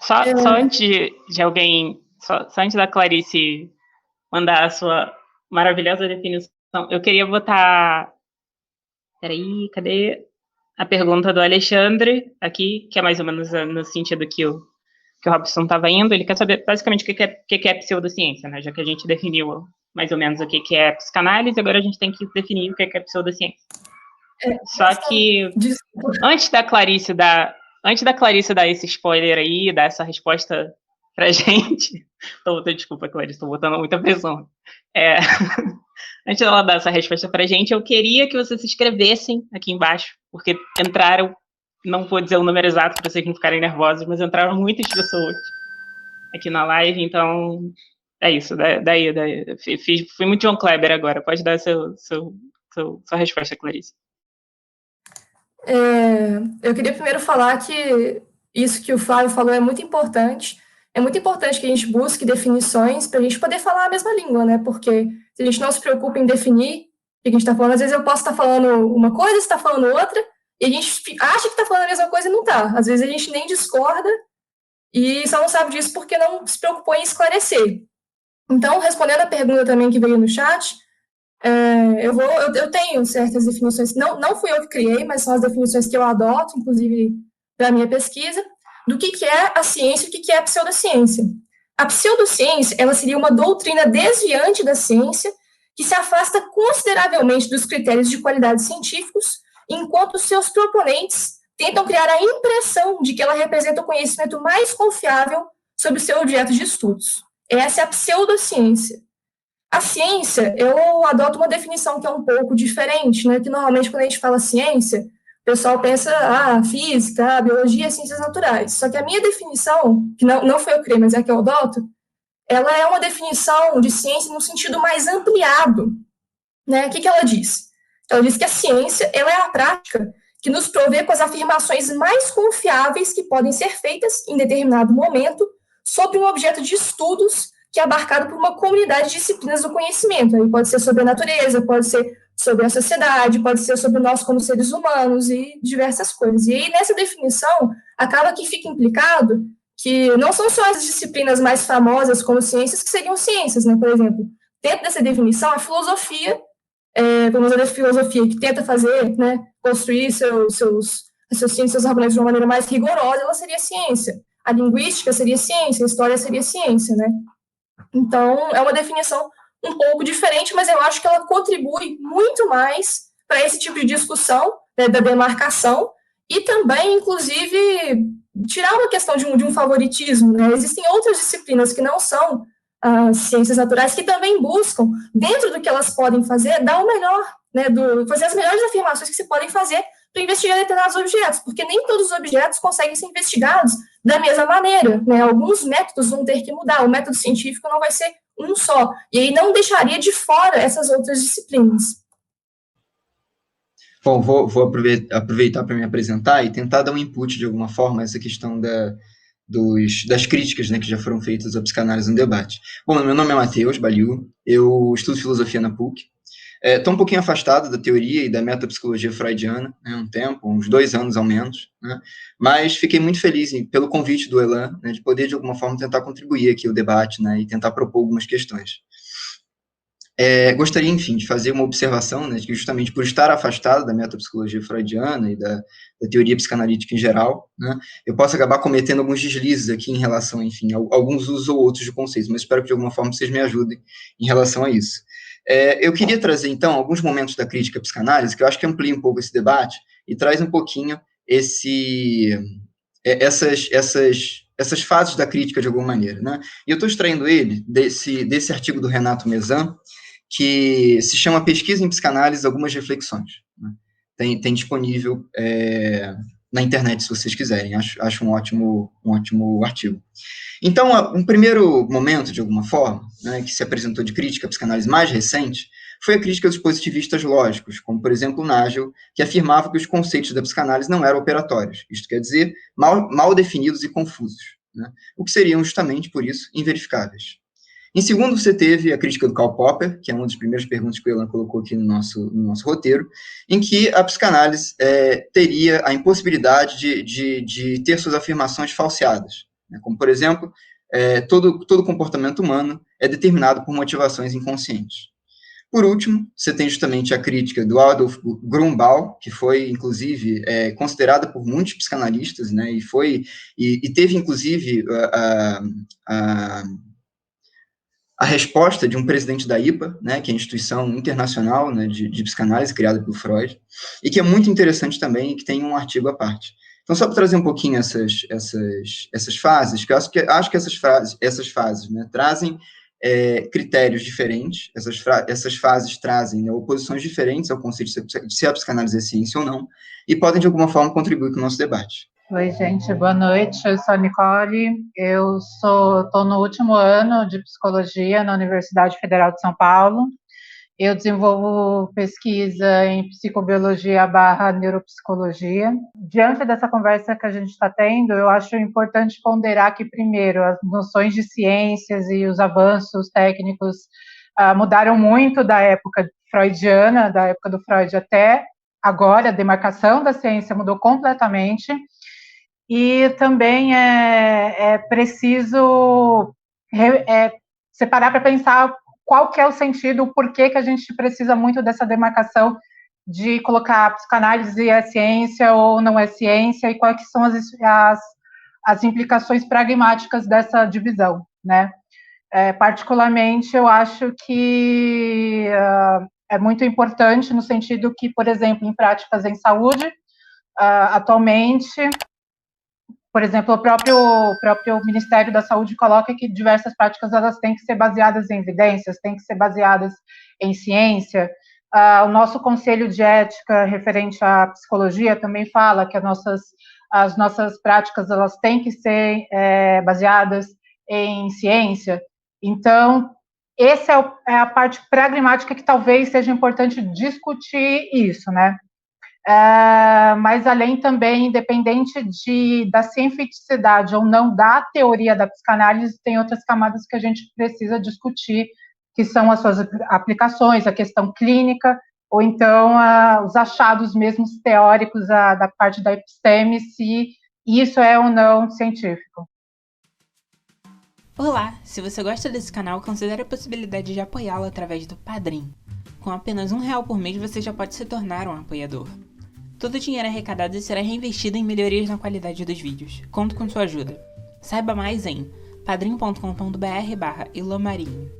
Só antes de alguém, só antes da Clarice mandar a sua maravilhosa definição, eu queria botar, peraí, cadê a pergunta do Alexandre aqui, que é mais ou menos no sentido que o Robson estava indo. Ele quer saber basicamente o que é pseudociência, né? Já que a gente definiu mais ou menos o que é psicanálise, agora a gente tem que definir o que é pseudociência. Só que antes da Clarice dar esse spoiler aí, dar essa resposta pra gente, desculpa, Clarice, estou botando muita pressão. Antes dela dar essa resposta pra gente, eu queria que vocês se inscrevessem aqui embaixo, porque entraram, não vou dizer o número exato para vocês não ficarem nervosos, mas entraram muitas pessoas aqui na live, então é isso. Daí fui muito John Kleber agora. Pode dar sua resposta, Clarice. Eu queria primeiro falar que isso que o Flávio falou é muito importante. É muito importante que a gente busque definições para a gente poder falar a mesma língua, né? Porque se a gente não se preocupa em definir o que a gente está falando, às vezes eu posso estar falando uma coisa, você está falando outra, e a gente acha que está falando a mesma coisa e não está. Às vezes a gente nem discorda e só não sabe disso porque não se preocupou em esclarecer. Então, respondendo a pergunta também que veio no chat, eu tenho certas definições, não fui eu que criei, mas são as definições que eu adoto, inclusive, para a minha pesquisa, do que é a ciência e o que é a pseudociência. A pseudociência, ela seria uma doutrina desviante da ciência que se afasta consideravelmente dos critérios de qualidade científicos, enquanto seus proponentes tentam criar a impressão de que ela representa o conhecimento mais confiável sobre o seu objeto de estudos. Essa é a pseudociência. A ciência, eu adoto uma definição que é um pouco diferente, né? Que normalmente quando a gente fala ciência, o pessoal pensa, física, biologia, ciências naturais. Só que a minha definição, que não foi eu que criei, mas é a que eu adoto, ela é uma definição de ciência no sentido mais ampliado, né? O que ela diz? Ela diz que a ciência, ela é a prática que nos provê com as afirmações mais confiáveis que podem ser feitas em determinado momento sobre um objeto de estudos que é abarcado por uma comunidade de disciplinas do conhecimento. Aí pode ser sobre a natureza, pode ser sobre a sociedade, pode ser sobre nós como seres humanos e diversas coisas. E aí, nessa definição, acaba que fica implicado que não são só as disciplinas mais famosas como ciências que seriam ciências, né? Por exemplo, dentro dessa definição, a filosofia, vamos dizer, a filosofia que tenta fazer, né, construir seus argumentos de uma maneira mais rigorosa, ela seria ciência. A linguística seria ciência, a história seria ciência, né? Então, é uma definição um pouco diferente, mas eu acho que ela contribui muito mais para esse tipo de discussão, né, da demarcação, e também, inclusive, tirar uma questão de um favoritismo, né? Existem outras disciplinas que não são as ciências naturais que também buscam, dentro do que elas podem fazer, dar o melhor, né, fazer as melhores afirmações que se podem fazer para investigar determinados objetos, porque nem todos os objetos conseguem ser investigados da mesma maneira, né? Alguns métodos vão ter que mudar, o método científico não vai ser um só, e aí não deixaria de fora essas outras disciplinas. Bom, vou aproveitar para me apresentar e tentar dar um input de alguma forma a essa questão das críticas, né, que já foram feitas à psicanálise no debate. Bom, meu nome é Matheus Baliu, eu estudo filosofia na PUC. Estou um pouquinho afastado da teoria e da metapsicologia freudiana, né, um tempo, uns 2 anos ao menos, né, mas fiquei muito feliz pelo convite do Elan, né, de poder, de alguma forma, tentar contribuir aqui ao debate, né, e tentar propor algumas questões. Gostaria, enfim, de fazer uma observação, né, de que justamente por estar afastado da metapsicologia freudiana e da teoria psicanalítica em geral, né, eu posso acabar cometendo alguns deslizes aqui em relação, enfim, a alguns usos ou outros de conceitos, mas espero que de alguma forma vocês me ajudem em relação a isso. Eu queria trazer, então, alguns momentos da crítica à psicanálise, que eu acho que amplia um pouco esse debate e traz um pouquinho essas fases da crítica de alguma maneira, né? E eu estou extraindo ele desse artigo do Renato Mezan, que se chama Pesquisa em Psicanálise, Algumas Reflexões. Né? Tem disponível na internet, se vocês quiserem. Acho um ótimo artigo. Então, um primeiro momento, de alguma forma, né, que se apresentou de crítica à psicanálise mais recente, foi a crítica dos positivistas lógicos, como, por exemplo, Nagel, que afirmava que os conceitos da psicanálise não eram operatórios, isto quer dizer, mal definidos e confusos, né, o que seriam, justamente por isso, inverificáveis. Em segundo, você teve a crítica do Karl Popper, que é uma das primeiras perguntas que o Elan colocou aqui no nosso roteiro, em que a psicanálise teria a impossibilidade de ter suas afirmações falseadas. né? Como, por exemplo, todo comportamento humano é determinado por motivações inconscientes. Por último, você tem justamente a crítica do Adolf Grunbaum, que foi, inclusive, considerada por muitos psicanalistas, né, e teve, inclusive, a resposta de um presidente da IPA, né, que é a Instituição Internacional, né, de Psicanálise, criada pelo Freud, e que é muito interessante também, e que tem um artigo à parte. Então, só para trazer um pouquinho essas fases, que eu acho que essas fases, né, trazem critérios diferentes, essas fases trazem, né, oposições diferentes ao conceito de se a psicanálise é ciência ou não, e podem, de alguma forma, contribuir com o nosso debate. Oi, gente, boa noite, eu sou a Nicole, eu estou no último ano de Psicologia na Universidade Federal de São Paulo, eu desenvolvo pesquisa em Psicobiologia / Neuropsicologia. Diante dessa conversa que a gente está tendo, eu acho importante ponderar que, primeiro, as noções de ciências e os avanços técnicos mudaram muito da época freudiana, da época do Freud até agora, a demarcação da ciência mudou completamente. E também é preciso separar para pensar qual que é o sentido, o porquê que a gente precisa muito dessa demarcação de colocar a psicanálise é ciência ou não é ciência, e quais que são as implicações pragmáticas dessa divisão, né? Particularmente, eu acho que é muito importante no sentido que, por exemplo, em práticas em saúde, atualmente, por exemplo, o próprio Ministério da Saúde coloca que diversas práticas elas têm que ser baseadas em evidências, têm que ser baseadas em ciência. O nosso Conselho de Ética referente à psicologia também fala que as nossas práticas elas têm que ser baseadas em ciência. Então, essa é a parte pragmática que talvez seja importante discutir isso, né? Mas além também, independente da cientificidade ou não da teoria da psicanálise, tem outras camadas que a gente precisa discutir, que são as suas aplicações, a questão clínica, ou então os achados mesmos teóricos da parte da episteme, se isso é ou não científico. Olá! Se você gosta desse canal, considere a possibilidade de apoiá-lo através do Padrim. Com apenas R$1 por mês, você já pode se tornar um apoiador. Todo o dinheiro arrecadado será reinvestido em melhorias na qualidade dos vídeos. Conto com sua ajuda. Saiba mais em padrim.com.br/ilomarinho.